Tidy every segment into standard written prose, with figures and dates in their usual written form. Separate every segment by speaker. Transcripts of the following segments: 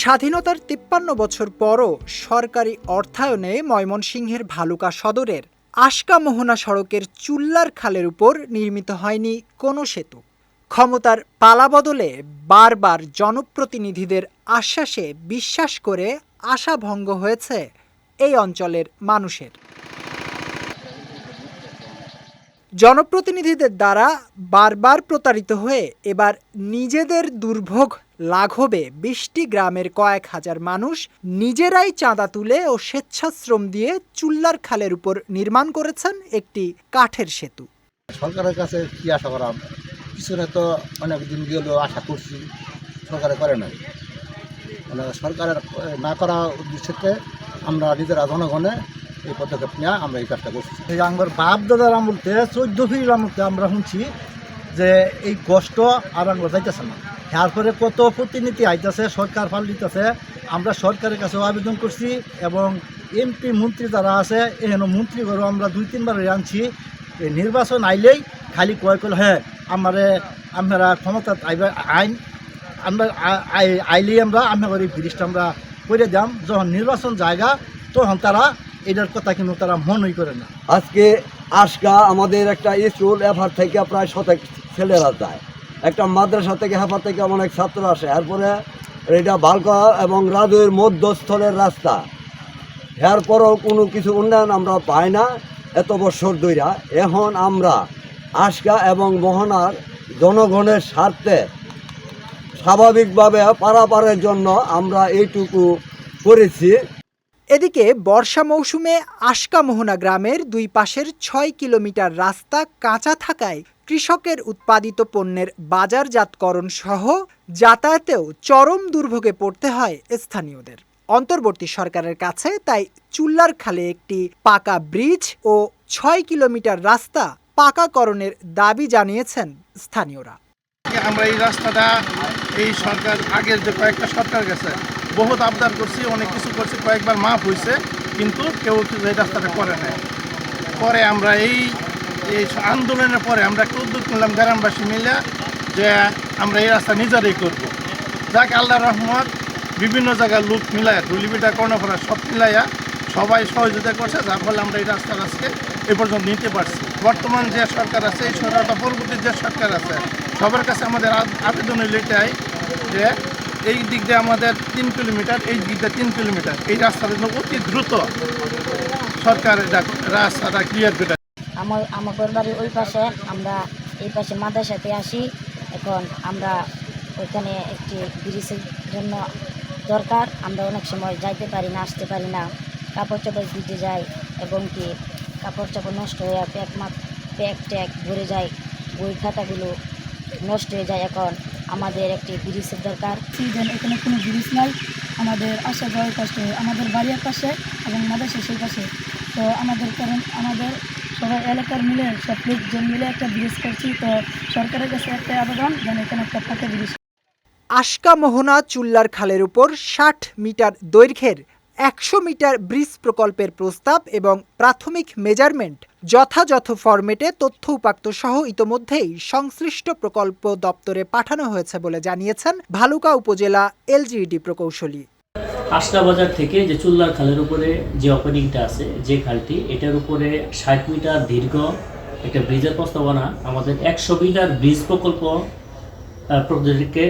Speaker 1: স্বাধীনতার ৫৩ বছর পরও সরকারি অর্থায়নে ময়মনসিংহের ভালুকা সদরের আশকা মোহনা সড়কের চুল্লার খালের উপর নির্মিত হয়নি কোনো সেতু। ক্ষমতার পালাবদলে বারবার জনপ্রতিনিধিদের আশ্বাসে বিশ্বাস করে আশা ভঙ্গ হয়েছে এই অঞ্চলের মানুষের। জনপ্রতিনিধিদের দ্বারা বারবার প্রতারিত হয়ে এবার নিজেদের দুর্ভোগ লাঘবে ২০টি গ্রামের কয়েক হাজার মানুষ নিজেরাই চাঁদা তুলে ও স্বেচ্ছাশ্রম দিয়ে চুল্লার খালের উপর নির্মাণ করেছেন একটি কাঠের সেতু।
Speaker 2: সরকারের কাছে কি আশা করা, পিছনে তো অনেক দিন গেল আশা করছি, সরকারে করে নাই। সরকারের না করা উদ্দেশ্যে আমরা নিজেরা জনগণে এই পদক্ষেপ নিয়ে আমরা এই কাজটা করছি। আমার বাপ দাদার আমলতে 14 ফির আমলতে আমরা শুনছি যে এই কষ্ট আর আমরা যাইতেছে না। তারপরে কত প্রতিনিধি আইতেছে, সরকার ফাল দিতেছে, আমরা সরকারের কাছেও আবেদন করছি এবং এমপি মন্ত্রী যারা আছে এখানে মন্ত্রীঘরও আমরা 2-3 বার আনছি। এই নির্বাচন আইলেই খালি কয় করল হ্যাঁ আপনারা ক্ষমতা আইন আমরা আইলেই আমরা আপনার এই ব্রিজটা আমরা করে দাম। যখন নির্বাচন জায়গা তখন তারা এটার কথা কিন্তু তারা মনই করে না।
Speaker 3: আজকে আশকা আমাদের একটা স্কুল এফার থেকে প্রায় 100 ছেলেরা যায়, একটা মাদ্রাসা থেকে হেফার থেকে অনেক ছাত্র আসে। এরপরে এটা বালকা এবং রাজুর মধ্যস্থলের রাস্তা, এরপরও কোনো কিছু উন্নয়ন আমরা পাই না এত বছর ধইরা। এখন আমরা আশকা এবং মোহনার জনগণের স্বার্থে স্বাভাবিকভাবে পারাপারের জন্য আমরা এইটুকু করেছি।
Speaker 1: এদিকে বর্ষা মৌসুমে আশকা মোহনা গ্রামের দুই পাশের ৬ কিলোমিটার রাস্তা কাঁচা থাকায় কৃষকের উৎপাদিত পণ্যের বাজারজাতকরণ সহ যাতায়াতেও চরম দুর্ভোগে পড়তে হয় স্থানীয়দের। অন্তর্বর্তী সরকারের কাছে তাই চুল্লার খালে একটি পাকা ব্রিজ ও ৬ কিলোমিটার রাস্তা পাকাকরণের দাবি জানিয়েছেন স্থানীয়রা।
Speaker 4: আমরা এই রাস্তাটা এই সরকার আগের যে কয়েকটা সরকার গেছে বহুত আবদার করছি, অনেক কিছু করছি, কয়েকবার মাফ হয়েছে, কিন্তু কেউ এই রাস্তাটা করে নাই। পরে আমরা এই আন্দোলনের পরে আমরা একটা উদ্যোগ নিলাম গ্রামবাসী মিলে যে আমরা এই রাস্তা নিজেরাই করব। যাক আল্লাহ রহমত, বিভিন্ন জায়গার লোক মিলাইয়া ডুলিবিটা কর্ণফরা সব মিলাইয়া সবাই সহযোগিতা করছে, যার ফলে আমরা এই রাস্তার আজকে এ পর্যন্ত নিতে পারছি। বর্তমান যে সরকার আছে এই সরকারটা পরবর্তী যে সরকার আছে সবার কাছে আমাদের আবেদন হইল এটাই যে এই দিক দিয়ে আমাদের 3 কিলোমিটার, এই দিক দিয়ে 3 কিলোমিটার এই রাস্তার জন্য অতি দ্রুত সরকার রাস্তাটা ক্লিয়ার করে।
Speaker 5: আমার বাড়ির ওই পাশে, আমরা এই পাশে মাদ্রাসাতে আসি। এখন আমরা ওইখানে একটি ব্রিজের জন্য দরকার, আমরা অনেক সময় যাইতে পারি না, আসতে পারি না, কাপড় চোপড় ভিজে যায় এবং কি কাপড় চোপড় নষ্ট হয়ে প্যাক ট্যাক ভরে যায়, বই খাতাগুলো নষ্ট হয়ে যায়। এখন আমাদের একটি ব্রিজের দরকার।
Speaker 6: এখানে কোনো ব্রিজ নাই, আমাদের আসা যাওয়ার কষ্ট হয়, আমাদের বাড়ির পাশে এবং মাদ্রাসা সেই পাশে। তো আমাদের কারণ আমাদের সবাই এলাকার মিলে সব লোকজন মিলে একটা ব্রিজ করছি। তো সরকারের কাছে একটা আবেদন যেন এখানে একটা পাকা ব্রিজ।
Speaker 1: আশকা মোহনা চুল্লার খালের উপর ৬০ মিটার দৈর্ঘ্যের ১০০ মিটার ব্রিজ প্রকল্পের প্রস্তাব এবং প্রাথমিক মেজারমেন্ট যথাযথ ফরম্যাটে তথ্য উপাত্ত সহ ইতোমধ্যেই সংশ্লিষ্ট প্রকল্প দপ্তরে পাঠানো হয়েছে বলে জানিয়েছেন ভালুকা উপজেলা এলজিইডি প্রকৌশলী।
Speaker 7: আশকা বাজার থেকে যে চুল্লার খালের উপরে যে ওপেনিংটা আছে, যে খালটি, এটার উপরে ৬০ মিটার দীর্ঘ একটা ব্রিজের প্রস্তাবনা আমাদের ১০০ মিটার ব্রিজ প্রকল্প প্রকল্পকে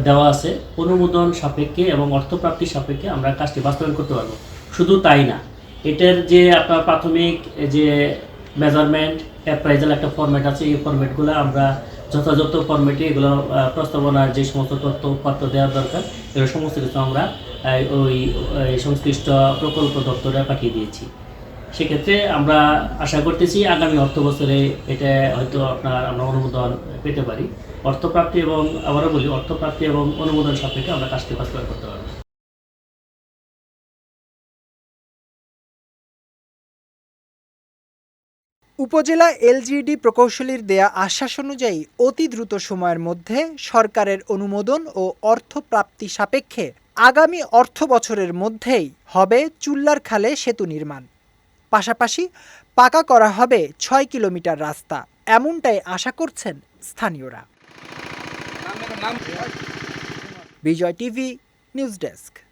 Speaker 7: দেওয়া আছে। অনুমোদন সাপেক্ষে এবং অর্থপ্রাপ্তির সাপেক্ষে আমরা কাজটি বাস্তবায়ন করতে পারবো। শুধু তাই না, এটার যে আপনার প্রাথমিক যে মেজারমেন্ট অ্যাপ্রাইজাল একটা ফরম্যাট আছে, এই ফরম্যাটগুলো আমরা যথাযথ ফরম্যাটে এগুলো প্রস্তাবনার যে সমস্ত তথ্যপত্র দেওয়ার দরকার এগুলো সমস্ত কিছু আমরা ওই সংশ্লিষ্ট প্রকল্প দপ্তরে পাঠিয়ে দিয়েছি। সেক্ষেত্রে আমরা আশা করতেছি আগামী অর্থ বছরে এটা হয়তো আমরা অনুমোদন পেতে পারি। অর্থপ্রাপ্তি এবং আবারও বলি অর্থপ্রাপ্তি এবং অনুমোদন সাপেক্ষে আমরা কাজটি বাস্তবায়ন করতে পারব।
Speaker 1: উপজেলা এলজিইডি প্রকৌশলীর দেয়া আশ্বাস অনুযায়ী অতি দ্রুত সময়ের মধ্যে সরকারের অনুমোদন ও অর্থপ্রাপ্তি সাপেক্ষে আগামী অর্থ বছরের মধ্যেই হবে চুল্লার খালে সেতু নির্মাণ। পাশাপাশি পাকা করা হবে ৬ কিলোমিটার রাস্তা, এমনটাই আশা করছেন স্থানীয়রা। বিজয় টিভি, নিউজ ডেস্ক।